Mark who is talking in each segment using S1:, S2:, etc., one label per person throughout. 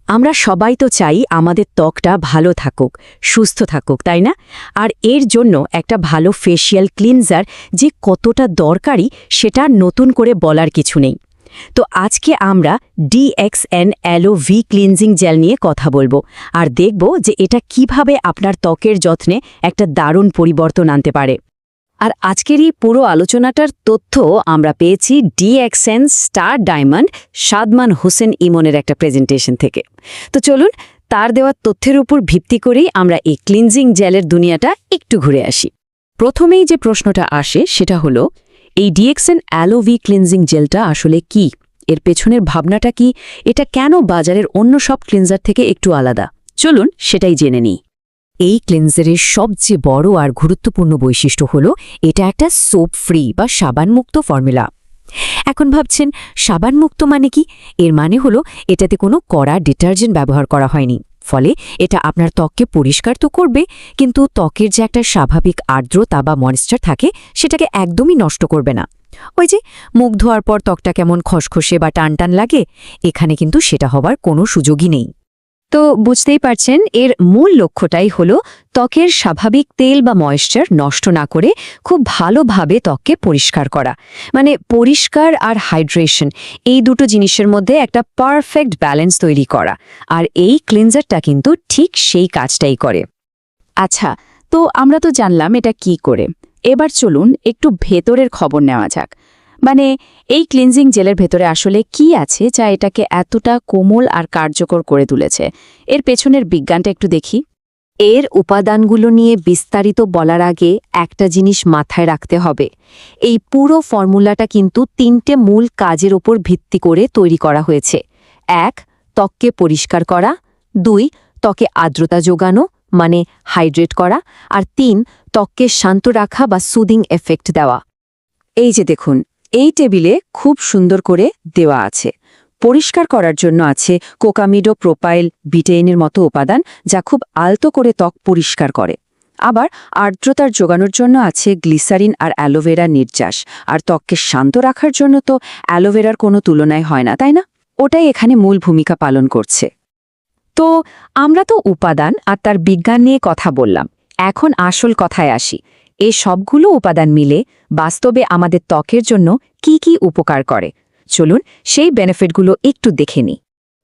S1: আমরা সবাই তো চাই আমাদের ত্বকটা ভালো থাকুক, সুস্থ থাকুক, তাই না? আর এর জন্য একটা ভালো ফেশিয়াল ক্লিনজার যে কতটা দরকারি সেটা নতুন করে বলার কিছু নেই। তো আজকে আমরা DXN aloe V cleansing gel নিয়ে কথা বলবো আর দেখব যে এটা কিভাবে আপনার ত্বকের যত্নে একটা দারুণ পরিবর্তন আনতে পারে। আর আজকের এই পুরো আলোচনাটার তথ্য আমরা পেয়েছি DXN star diamond Sadman Hossain ইমনের একটা প্রেজেন্টেশন থেকে। তো চলুন তার দেওয়া তথ্যের উপর ভিত্তি করেই আমরা এই ক্লিনজিং জেলের দুনিয়াটা একটু ঘুরে আসি। প্রথমেই যে প্রশ্নটা আসে সেটা হলো, এই DXN অ্যালো ভি ক্লিনজিং জেলটা আসলে কি? এর পেছনের ভাবনাটা কি? এটা কেন বাজারের অন্য সব ক্লিনজার থেকে একটু আলাদা? চলুন সেটাই জেনে নিই। এই ক্লিনজারের সবচেয়ে বড় আর গুরুত্বপূর্ণ বৈশিষ্ট্য হল এটা একটা সোপ ফ্রি বা সাবানমুক্ত ফর্মুলা। এখন ভাবছেন সাবানমুক্ত মানে কি? এর মানে হলো এটাতে কোনো কড়া ডিটারজেন্ট ব্যবহার করা হয়নি। ফলে এটা আপনার ত্বককে পরিষ্কার তো করবে, কিন্তু ত্বকের যে একটা স্বাভাবিক আর্দ্রতা বা ময়েশ্চার থাকে সেটাকে একদমই নষ্ট করবে না। ওই যে মুখ ধোয়ার পর ত্বকটা কেমন খসখসে বা টানটান লাগে, এখানে কিন্তু সেটা হবার কোনো সুযোগই নেই। তো বুঝতেই পারছেন এর মূল লক্ষ্যটাই হলো ত্বকের স্বাভাবিক তেল বা ময়েশ্চার নষ্ট না করে খুব ভালোভাবে ত্বককে পরিষ্কার করা। মানে পরিষ্কার আর হাইড্রেশন, এই দুটো জিনিসের মধ্যে একটা পারফেক্ট ব্যালেন্স তৈরি করা। আর এই ক্লিনজারটা কিন্তু ঠিক সেই কাজটাই করে। আচ্ছা, তো আমরা তো জানলাম এটা কি করে। এবার চলুন একটু ভেতরের খবর নেওয়া যাক। মানে এই ক্লিনজিং জেলের ভেতরে আসলে কি আছে যা এটাকে এতটা কোমল আর কার্যকর করে তুলেছে? এর পেছনের বিজ্ঞানটা একটু দেখি। এর উপাদানগুলো নিয়ে বিস্তারিত বলার আগে একটা জিনিস মাথায় রাখতে হবে। এই পুরো ফর্মুলাটা কিন্তু 3টে মূল কাজের ওপর ভিত্তি করে তৈরি করা হয়েছে। 1. ত্বককে পরিষ্কার করা। 2. ত্বকে আর্দ্রতা যোগানো মানে হাইড্রেট করা। আর 3. ত্বককে শান্ত রাখা বা সুদিং এফেক্ট দেওয়া। এই যে দেখুন, এই টেবিলে খুব সুন্দর করে দেওয়া আছে। পরিষ্কার করার জন্য আছে কোকামিডো প্রোপাইল বিটেইনের মতো উপাদান, যা খুব আলতো করে ত্বক পরিষ্কার করে। আবার আর্দ্রতার যোগানোর জন্য আছে গ্লিসারিন আর অ্যালোভেরা নির্যাস। আর ত্বককে শান্ত রাখার জন্য তো অ্যালোভেরার কোনো তুলনায় হয় না, তাই না? ওটাই এখানে মূল ভূমিকা পালন করছে। তো আমরা তো উপাদান আর তার বিজ্ঞান নিয়ে কথা বললাম, এখন আসল কথায় আসি। এই সবগুলো উপাদান মিলে বাস্তবে আমাদের ত্বকের জন্য কি কি উপকার করে, চলুন সেই বেনিফিটগুলো একটু দেখে নিই।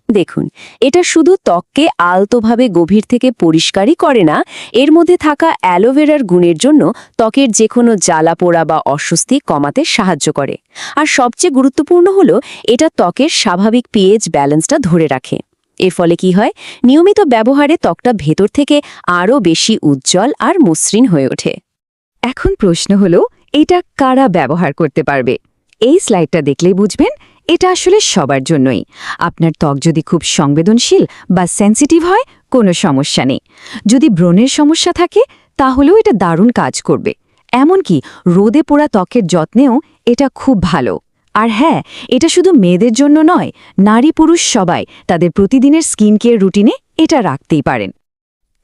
S1: দেখুন, এটা শুধু ত্বককে আলতোভাবে গভীর থেকে পরিষ্কারই করে না, এর মধ্যে থাকা অ্যালোভেরার গুণের জন্য ত্বকের যে কোনো জ্বালা পোড়া বা অস্বস্তি কমাতে সাহায্য করে। আর সবচেয়ে গুরুত্বপূর্ণ হলো এটা ত্বকের স্বাভাবিক পিএইচ ব্যালেন্সটা ধরে রাখে। এর ফলে কি হয়? নিয়মিত ব্যবহারে ত্বকটা ভেতর থেকে আরও বেশি উজ্জ্বল আর মসৃণ হয়ে ওঠে। এখন প্রশ্ন হলো, এটা কারা ব্যবহার করতে পারবে? এই স্লাইডটা দেখলেই বুঝবেন এটা আসলে সবার জন্যই। আপনার ত্বক যদি খুব সংবেদনশীল বা সেন্সিটিভ হয়, কোনো সমস্যা নেই। যদি ব্রণের সমস্যা থাকে তাহলেও এটা দারুণ কাজ করবে। এমনকি রোদে পোড়া ত্বকের যত্নেও এটা খুব ভালো। আর হ্যাঁ, এটা শুধু মেয়েদের জন্য নয়, নারী পুরুষ সবাই তাদের প্রতিদিনের স্কিন কেয়ার রুটিনে এটা রাখতেই পারেন।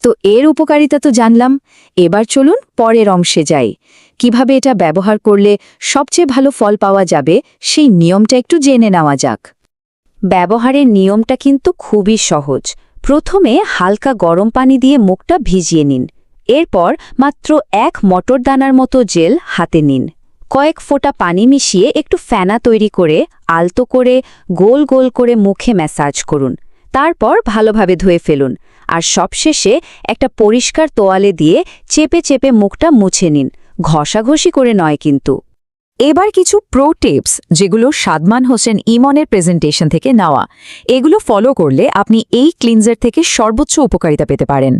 S1: তো এর উপকারিতা তো জানলাম, এবার চলুন পরের অংশে যাই। কিভাবে এটা ব্যবহার করলে সবচেয়ে ভালো ফল পাওয়া যাবে সেই নিয়মটা একটু জেনে নেওয়া যাক। ব্যবহারের নিয়মটা কিন্তু খুবই সহজ। প্রথমে হালকা গরম পানি দিয়ে মুখটা ভিজিয়ে নিন। এরপর মাত্র 1 মটর দানার মতো জেল হাতে নিন। কয়েক ফোঁটা পানি মিশিয়ে একটু ফেনা তৈরি করে আলতো করে গোল গোল করে মুখে ম্যাসাজ করুন। তারপর ভালোভাবে ধুয়ে ফেলুন। আর সবশেষে একটা পরিষ্কার তোয়ালে দিয়ে চেপে চেপে মুখটা মুছে নিন, ঘষাঘষি করে নয় কিন্তু। এবার কিছু প্রো টিপস যেগুলো সাদমান হোসেন ইমনের প্রেজেন্টেশন থেকে নেওয়া। এগুলো ফলো করলে আপনি এই ক্লিনজার থেকে সর্বোচ্চ উপকারিতা পেতে পারেন।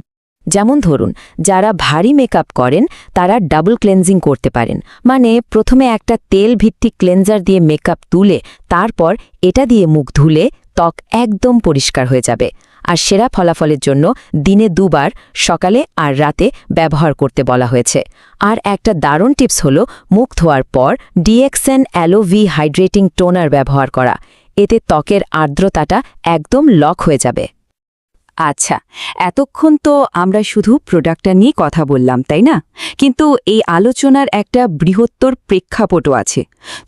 S1: যেমন ধরুন, যারা ভারী মেকআপ করেন তারা ডাবল ক্লেনজিং করতে পারেন। মানে প্রথমে একটা তেল ভিত্তিক ক্লেনজার দিয়ে মেকআপ তুলে তারপর এটা দিয়ে মুখ ধুলে ত্বক একদম পরিষ্কার হয়ে যাবে। আর সেরা ফলাফলের জন্য দিনে 2 বার, সকালে আর রাতে ব্যবহার করতে বলা হয়েছে। আর একটা দারুণ টিপস হলো মুখ ধোয়ার পর DXN aloe V hydrating toner ব্যবহার করা। এতে ত্বকের আর্দ্রতাটা একদম লক হয়ে যাবে। আচ্ছা, এতক্ষণ তো আমরা শুধু প্রোডাক্টটা নিয়ে কথা বললাম, তাই না? কিন্তু এই আলোচনার একটা বৃহত্তর প্রেক্ষাপটও আছে।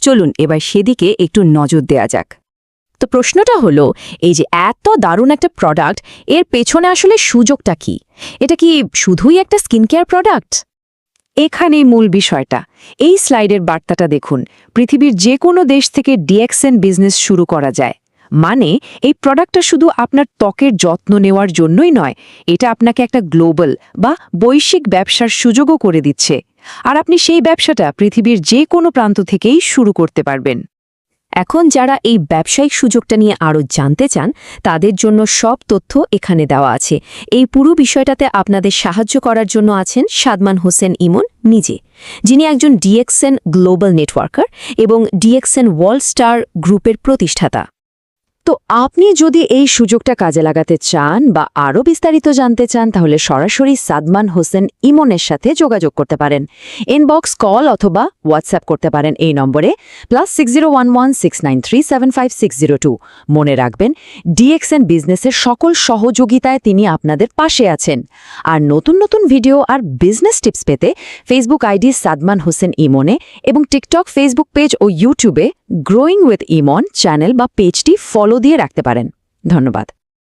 S1: চলুন এবার সেদিকে একটু নজর দেয়া যাক। তো প্রশ্নটা হলো, এই যে এত দারুণ একটা প্রোডাক্ট, এর পেছনে আসলে সুযোগটা কি? এটা কি শুধুই একটা স্কিন কেয়ার প্রোডাক্ট? এখানেই মূল বিষয়টা। এই স্লাইডের বার্তাটা দেখুন, পৃথিবীর যে কোনো দেশ থেকে ডিএক্সএন বিজনেস শুরু করা যায়। মানে এই প্রোডাক্টটা শুধু আপনার ত্বকের যত্ন নেওয়ার জন্যই নয়, এটা আপনাকে একটা গ্লোবাল বা বৈশ্বিক ব্যবসার সুযোগও করে দিচ্ছে। আর আপনি সেই ব্যবসাটা পৃথিবীর যে কোনো প্রান্ত থেকেই শুরু করতে পারবেন। এখন যারা এই ব্যবসায়িক সুযোগটা নিয়ে আরও জানতে চান, তাদের জন্য সব তথ্য এখানে দেওয়া আছে। এই পুরো বিষয়টাতে আপনাদের সাহায্য করার জন্য আছেন সাদমান হোসেন ইমন নিজে, যিনি একজন ডিএক্সএন গ্লোবাল নেটওয়ার্কার এবং ডিএক্সএন ওয়ার্ল্ড স্টার গ্রুপের প্রতিষ্ঠাতা। তো আপনি যদি এই সুযোগটা কাজে লাগাতে চান বা আরও বিস্তারিত জানতে চান, তাহলে সরাসরি সাদমান হোসেন ইমনের সাথে যোগাযোগ করতে পারেন। ইনবক্স, কল অথবা হোয়াটসঅ্যাপ করতে পারেন এই নম্বরে +601169375602। মনে রাখবেন, ডিএক্সএন বিজনেসের সকল সহযোগিতায় তিনি আপনাদের পাশে আছেন। আর নতুন নতুন ভিডিও আর বিজনেস টিপস পেতে ফেসবুক আইডি সাদমান হোসেন ইমনে এবং টিকটক, ফেসবুক পেজ ও ইউটিউবে গ্রোয়িং উইথ ইমন চ্যানেল বা পেজটি ফলো দিয়ে রাখতে পারেন। ধন্যবাদ।